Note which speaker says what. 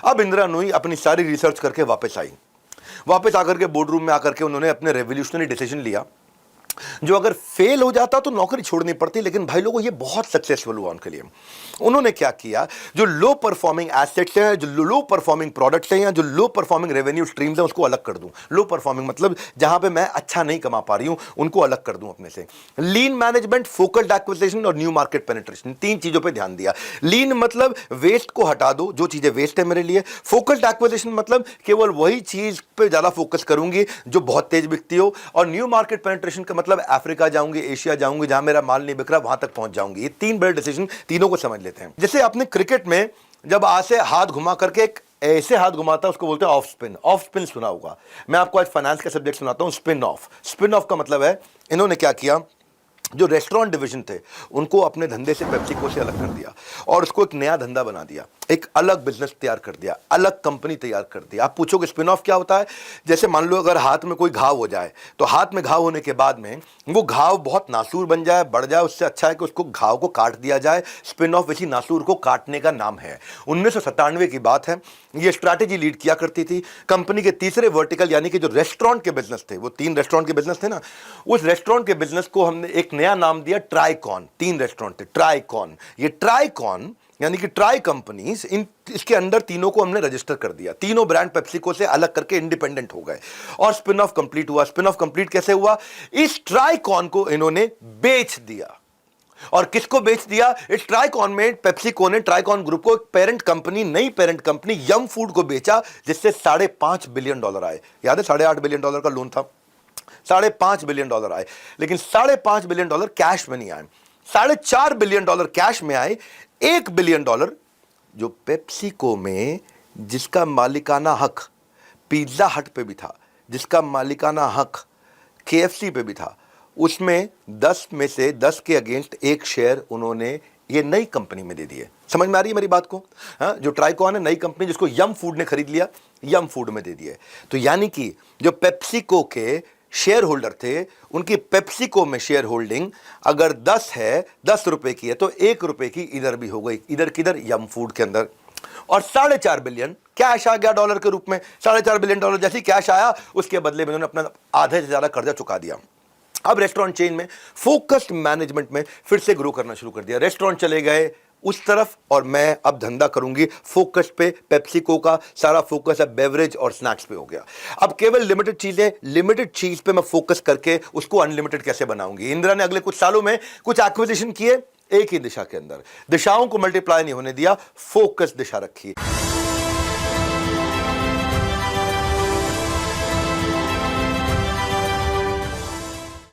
Speaker 1: अब इंदिरा नूई अपनी सारी रिसर्च करके वापस आई। वापस आकर के बोर्ड रूम में आकर के उन्होंने अपने रेवोल्यूशनरी डिसीजन लिया, जो अगर फेल हो जाता तो नौकरी छोड़नी पड़ती, लेकिन भाई लोगों ये बहुत सक्सेसफुल हुआ उनके लिए। उन्होंने क्या किया, जो लो परफॉर्मिंग एसेट्स हैं, जो लो परफॉर्मिंग प्रोडक्ट्स हैं, या जो लो परफॉर्मिंग रेवेन्यू स्ट्रीम्स हैं, उसको अलग कर दूं। लो परफॉर्मिंग मतलब जहां पे मैं अच्छा नहीं कमा पा रही हूं, उनको अलग कर दूं अपने से। लीन मैनेजमेंट, फोकस्ड एक्विजिशन और न्यू मार्केट पेनिट्रेशन, तीन चीजों पर ध्यान दिया। लीन मतलब वेस्ट को हटा दो, जो चीजें वेस्ट है मेरे लिए। फोकस्ड एक्विजिशन मतलब केवल वही चीज पे ज्यादा फोकस करूंगी जो बहुत तेज बिकती हो। और न्यू मार्केट पेनिट्रेशन का मतलब अफ्रीका जाऊंगी, एशिया जाऊंगी, जहां मेरा माल नहीं बिक रहा वहां तक पहुंच जाऊंगी। ये तीन बड़े डिसीजन, तीनों को समझ लेते हैं। जैसे आपने क्रिकेट में जब ऐसे हाथ घुमा करके एक ऐसे हाथ घुमाता है, उसको बोलते हैं ऑफ स्पिन। ऑफ स्पिन सुना होगा। मैं आपको आज फाइनेंस का सब्जेक्ट सुनाता हूं, स्पिन ऑफ। स्पिन ऑफ का मतलब है, इन्होंने क्या किया, जो रेस्टोरेंट डिवीजन थे उनको अपने धंधे से पेप्सिको से अलग कर दिया और उसको एक नया धंधा बना दिया, एक अलग बिजनेस तैयार कर दिया, अलग कंपनी तैयार कर दिया। आप पूछोगे स्पिन ऑफ क्या होता है? जैसे मान लो अगर हाथ में कोई घाव हो जाए, तो हाथ में घाव होने के बाद में वो घाव बहुत नासूर बन जाए, बढ़ जाए, उससे अच्छा है कि उसको घाव को काट दिया जाए। स्पिन ऑफ इसी नासूर को काटने का नाम है। 1997 की बात है, ये स्ट्रैटेजी लीड किया करती थी कंपनी के तीसरे वर्टिकल, यानी कि जो रेस्टोरेंट के बिजनेस थे, वो 3 रेस्टोरेंट के बिजनेस थे ना, उस रेस्टोरेंट के बिजनेस को हमने एक नया नाम दिया ट्राइकॉन। 3 रेस्टोरेंट थे, ट्राइकॉन। ये ट्राइकॉन यानी कि ट्राई कंपनीज, इसके अंदर तीनों को हमने रजिस्टर कर दिया। तीनों ब्रांड पेप्सिको से अलग करके इंडिपेंडेंट हो गए और स्पिन ऑफ कंप्लीट हुआ। स्पिन ऑफ कंप्लीट कैसे हुआ? इस ट्राइकॉन को इन्होंने बेच दिया। और किसको बेच दिया? इस ट्राइकॉन में पेप्सिको ने ट्राइकॉन ग्रुप को पेरेंट कंपनी, नई पेरेंट कंपनी यम फूड को बेचा, जिससे $5.5 बिलियन आए। याद है $8.5 बिलियन का लोन था, $5.5 बिलियन आए। लेकिन $5.5 बिलियन कैश में नहीं आए, $4.5 बिलियन कैश में आए। $1 बिलियन जो पेप्सिको में, जिसका मालिकाना हक पिज्जा हट पे भी था, जिसका मालिकाना हक KFC पे भी था, उसमें 10 में से 10 के अगेंस्ट 1 शेयर उन्होंने ये नई कंपनी में दे दिए। समझ में आ रही है मेरी बात को? हाँ, जो ट्राइकॉन है, नई कंपनी जिसको यम फूड ने खरीद लिया, यम फूड में दे दिए। तो यानी कि जो पेप्सिको के शेयर होल्डर थे, उनकी पेप्सिको में शेयर होल्डिंग अगर 10 है, 10 रुपए की है, तो 1 रुपए की इधर भी हो गई, इधर किधर, यम फूड के अंदर। और $4.5 बिलियन कैश आ गया डॉलर के रूप में। $4.5 बिलियन जैसे कैश आया, उसके बदले में उन्होंने अपना आधे से ज्यादा कर्जा चुका दिया। अब रेस्टोरेंट चेन में फोकस्ड मैनेजमेंट में फिर से ग्रो करना शुरू कर दिया। रेस्टोरेंट चले गए उस तरफ और मैं अब धंधा करूंगी फोकस पे। पेप्सिको का सारा फोकस है बेवरेज और स्नैक्स पे हो गया। अब केवल लिमिटेड चीजें, लिमिटेड चीज पे मैं फोकस करके उसको अनलिमिटेड कैसे बनाऊंगी। इंदिरा ने अगले कुछ सालों में कुछ एक्विजिशन किए एक ही दिशा के अंदर, दिशाओं को मल्टीप्लाई नहीं होने दिया, फोकस दिशा रखी।